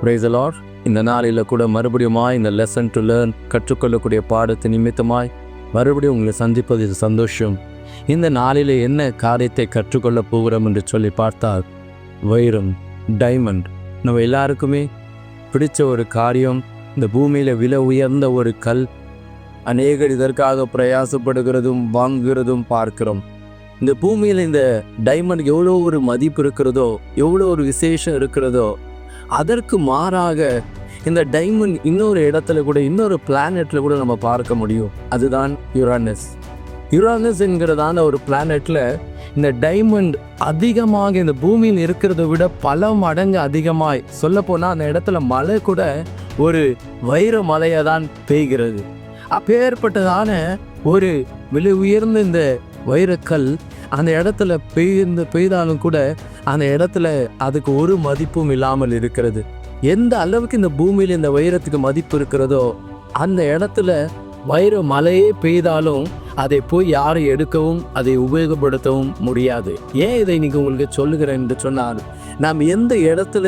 Praise the Lord. இந்த நாளில் கூட மறுபடியும் இந்த லெசன் டு லேர்ன் கற்றுக்கொள்ளக்கூடிய பாடத்தை நிமித்தமாய் மறுபடியும் உங்களை சந்திப்பது சந்தோஷம். இந்த நாளில் என்ன காரியத்தை கற்றுக்கொள்ள போகிறோம் என்று சொல்லி பார்த்தால், வைரம், டைமண்ட் நம்ம எல்லாருக்குமே பிடிச்ச ஒரு காரியம். இந்த பூமியில் விலை உயர்ந்த ஒரு கல். அநேகர் இதற்காக பிரயாசப்படுகிறதும் வாங்குகிறதும் பார்க்கிறோம். இந்த பூமியில் இந்த டைமண்ட் எவ்வளோ ஒரு மதிப்பு இருக்கிறதோ, எவ்வளோ ஒரு விசேஷம் இருக்கிறதோ, அதற்கு மாறாக இந்த டைமண்ட் இன்னொரு இடத்துல கூட, இன்னொரு பிளானெட்டில் கூட நம்ம பார்க்க முடியும். அதுதான் யுரானஸ். யுரானஸ் என்கிறதான ஒரு பிளானெட்டில் இந்த டைமண்ட் அதிகமாக இந்த பூமியில் இருக்கிறத விட பல மடங்கு அதிகமாய், சொல்லப்போனால் அந்த இடத்துல மழை கூட ஒரு வைர மலையை தான் பெய்கிறது. அப்பேற்பட்டதான ஒரு விலை உயர்ந்த இந்த வைரக்கல் அந்த இடத்துல பெய்தாலும் கூட அந்த இடத்துல அதுக்கு ஒரு மதிப்பும் இல்லாமல் இருக்கிறது. எந்த அளவுக்கு இந்த பூமியில் இந்த வைரத்துக்கு மதிப்பு இருக்கிறதோ, அந்த இடத்துல வைர மலையே பெய்தாலும் அதை போய் யாரும் எடுக்கவும் அதை உபயோகப்படுத்தவும் முடியாது. ஏன் இதை இன்னைக்கு உங்களுக்கு சொல்லுகிறேன் என்று சொன்னால், நாம் எந்த இடத்துல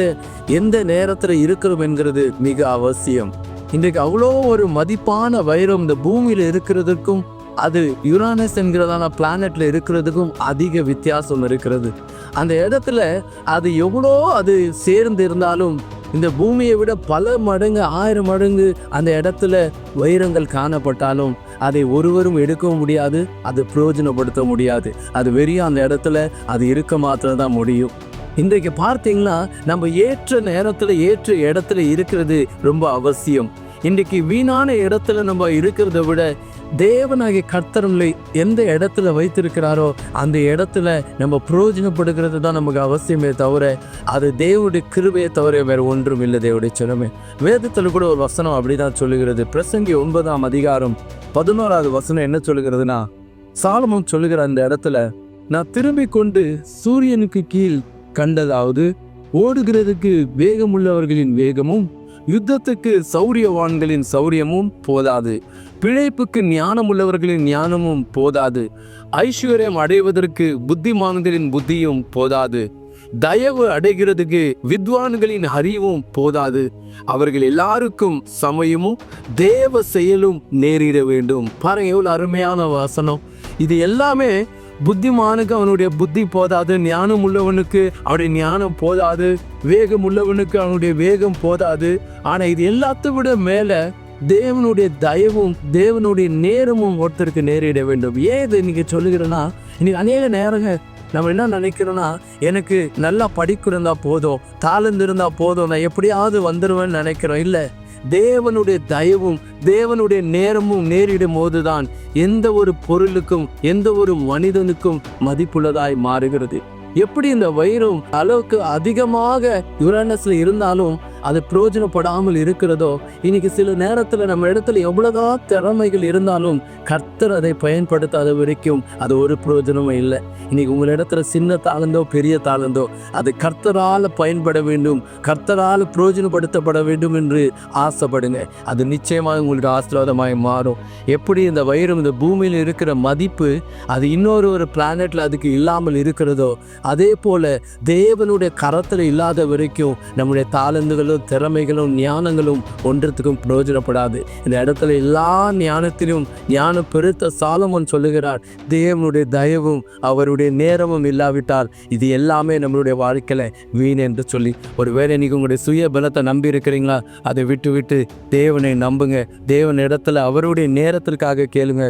எந்த நேரத்தில் இருக்கிறோம் என்கிறது மிக அவசியம். இன்றைக்கு அவ்வளோ ஒரு மதிப்பான வைரம் இந்த பூமியில் இருக்கிறதுக்கும் அது யுரானஸ் என்கிறதான பிளானெட்ல இருக்கிறதுக்கும் அதிக வித்தியாசம் இருக்கிறது. அந்த இடத்துல அது எவ்வளோ அது சேர்ந்து இருந்தாலும் இந்த பூமியை விட பல மடங்கு 1000 மடங்கு அந்த இடத்துல வைரங்கள் காணப்பட்டாலும் அதை ஒருவரும் எடுக்கவும் முடியாது, அது பிரயோஜனப்படுத்த முடியாது. அது வெறியும் அந்த இடத்துல அது இருக்க மாத்திரம் தான் முடியும். இன்றைக்கு பார்த்தீங்கன்னா நம்ம ஏற்ற நேரத்தில் ஏற்ற இடத்துல இருக்கிறது ரொம்ப அவசியம். இன்றைக்கு வீணான இடத்துல நம்ம இருக்கிறத விட தேவனாகிய கர்த்தரை எந்த இடத்துல வைத்திருக்கிறாரோ அந்த இடத்துல நம்ம பிரயோஜனப்படுகிறது தான் நமக்கு அவசியமே தவிர, அது தேவனுடைய கிருபையை தவிர வேறு ஒன்றும் இல்லை. தேவனுடைய சினமே வேதத்தில் கூட ஒரு வசனம் அப்படிதான் சொல்லுகிறது. பிரசங்கி 9ஆம் அதிகாரம் 11வது வசனம் என்ன சொல்லுகிறதுனா, சாலமோன் சொல்லுகிற அந்த இடத்துல, நான் திரும்பி கொண்டு சூரியனுக்கு கீழ் கண்டதாவது, ஓடுகிறதுக்கு வேகமுள்ளவர்களின் வேகமும் யுத்தத்துக்கு சௌரியவான்களின் சௌரியமும் போதாது, பிழைப்புக்கு ஞானம் உள்ளவர்களின் ஞானமும் போதாது, ஐஸ்வர்யம் அடைவதற்கு புத்திமான்களின் புத்தியும் போதாது, தயவு அடைகிறதுக்கு வித்வான்களின் அறிவும் போதாது, அவர்கள் எல்லாருக்கும் சமயமும் தேவ செயலும் நேரிட வேண்டும். பாருங்க எவ்வளவு அருமையான வசனம். இது எல்லாமே புத்திமானுக்கு அவனுடைய புத்தி போதாது, ஞானம் உள்ளவனுக்கு அவனுடைய ஞானம் போதாது, வேகம் உள்ளவனுக்கு அவனுடைய வேகம் போதாது. ஆனா இது எல்லாத்தை விட மேல தேவனுடைய தயவும் தேவனுடைய நேரமும் ஒருத்தருக்கு நேரிட வேண்டும். ஏன் இதை நீங்க சொல்லுகிறேன்னா, இன்னைக்கு அநேக நேரங்கள் நம்ம என்ன நினைக்கிறோன்னா, எனக்கு நல்லா படிக்க இருந்தா போதும், தாளந்து இருந்தா போதும், நான் எப்படியாவது வந்துடுவேன்னு நினைக்கிறோம். இல்லை, தேவனுடைய தயவும் தேவனுடைய நேரமும் நேரிடும் போதுதான் எந்த ஒரு பொருளுக்கும் எந்த ஒரு மனிதனுக்கும் மதிப்புள்ளதாய் மாறுகிறது. எப்படி இந்த வைரம் அளவுக்கு அதிகமாக யுரானஸ்ல இருந்தாலும் அது பிரயோஜனப்படாமல் இருக்கிறதோ, இன்னைக்கு சில நேரத்தில் நம்ம இடத்துல எவ்வளவுதான் திறமைகள் இருந்தாலும் கர்த்தர் அதை பயன்படுத்தாத வரைக்கும் அது ஒரு பிரயோஜனமும் இல்லை. இன்னைக்கு உங்கள் இடத்துல சின்ன தாளந்தோ பெரிய தாளந்தோ அது கர்த்தரால் பயன்பட வேண்டும், கர்த்தரால் பிரயோஜனப்படுத்தப்பட வேண்டும் என்று ஆசைப்படுங்க. அது நிச்சயமாக உங்களுக்கு ஆசீர்வாதமாய் மாறும். எப்படி இந்த வைரம் இந்த பூமியில் இருக்கிற மதிப்பு அது இன்னொரு பிளானெட்ல அதுக்கு இல்லாமல் இருக்கிறதோ, அதே போல தேவனுடைய கரத்தில் இல்லாத வரைக்கும் நம்முடைய தாளந்துகள் திறமைகளும் ஞானங்களும் ஒன்றத்துக்கும் பிரயோஜனப்படாது. இந்த இடத்துல எல்லா ஞானத்திலும் ஞானம் பெருத்த சாலமோன் சொல்லுகிறார், தேவனுடைய தயவும் அவருடைய நேரமும் இல்லாவிட்டால் இது எல்லாமே நம்மளுடைய வாழ்க்கையில வீண் என்று சொல்லி. ஒருவேளை நீங்க உங்களுடைய சுய பலத்தை நம்பி இருக்கிறீங்களா, அதை விட்டு தேவனை நம்புங்க. தேவன் இடத்துல அவருடைய நேரத்திற்காக கேளுங்க.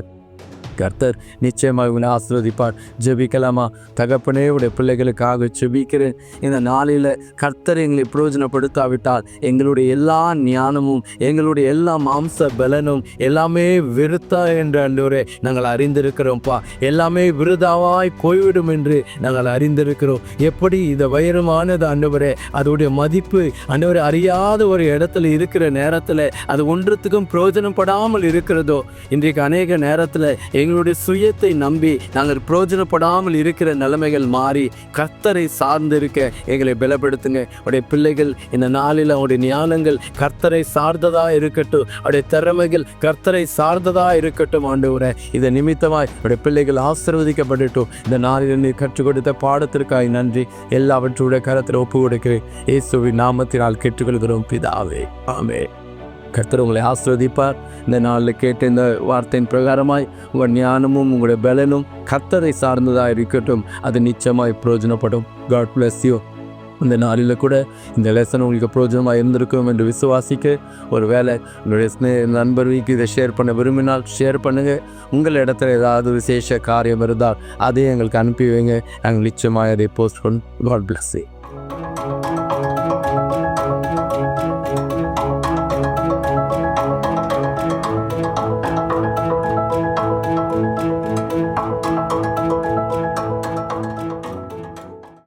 கர்த்தர் நிச்சயமாக உன்னை ஆசீர்வதிப்பார். ஜெபிக்கலாமா? தகப்பனே, உடைய பிள்ளைகளுக்காக ஜெபிக்கிறேன். இந்த நாளில் கர்த்தர் எங்களை பிரயோஜனப்படுத்தாவிட்டால் எங்களுடைய எல்லா ஞானமும் எங்களுடைய எல்லா மாம்ச பலனும் எல்லாமே விருத்தா என்று ஆண்டவரே நாங்கள் அறிந்திருக்கிறோம்ப்பா. எல்லாமே விருதாவாய் போய்விடும் என்று நாங்கள் அறிந்திருக்கிறோம். எப்படி இந்த வைரமானது ஆண்டவரே அதோடைய மதிப்பு ஆண்டவரே அறியாத ஒரு இடத்துல இருக்கிற நேரத்தில் அது ஒன்றத்துக்கும் பிரயோஜனப்படாமல் இருக்கிறதோ, இன்றைக்கு அநேக நேரத்தில் எங்களுடைய சுயத்தை நம்பி நாங்கள் பிரயோஜனப்படாமல் இருக்கிற நிலைமைகள் மாறி கர்த்தரை சார்ந்திருக்க எங்களை பலப்படுத்துங்க. உடைய பிள்ளைகள் இந்த நாளில் அவருடைய ஞானங்கள் கர்த்தரை சார்ந்ததா இருக்கட்டும், அவருடைய திறமைகள் கர்த்தரை சார்ந்ததா இருக்கட்டும். ஆண்டவரே, இதை நிமித்தமாய் உடைய பிள்ளைகள் ஆசீர்வதிக்கப்படட்டும். இந்த நாளில் நீ கற்றுக் கொடுத்த பாடத்திற்காய் நன்றி. எல்லாவற்றுடைய கரத்தில் ஒப்பு கொடுக்கிறேன். இயேசுவின் நாமத்தினால் கேட்டுக்கொள்கிறோம் பிதாவே, ஆமென். கர்த்தர் உங்களை ஆசீர்வதிப்பார். இந்த நாளில் கேட்ட இந்த வார்த்தையின் பிரகாரமாய் உங்கள் ஞானமும் உங்களுடைய பலனும் கர்த்தரை சார்ந்ததாக இருக்கட்டும். அது நிச்சயமாய் பிரயோஜனப்படும். God bless you. இந்த நாளில் கூட இந்த லெசன் உங்களுக்கு பிரயோஜனமாக இருந்திருக்கும் என்று விசுவாசிக்க, ஒரு வேளை உங்களுடைய நண்பர்களுக்கு இதை ஷேர் பண்ண விரும்பினால் ஷேர் பண்ணுங்கள். உங்கள் இடத்துல ஏதாவது விசேஷ காரியம் இருந்தால் அதையும் எங்களுக்கு அனுப்பி வைங்க. நாங்கள் நிச்சயமாக அதை போஸ்ட் பண்ணோம். God bless you.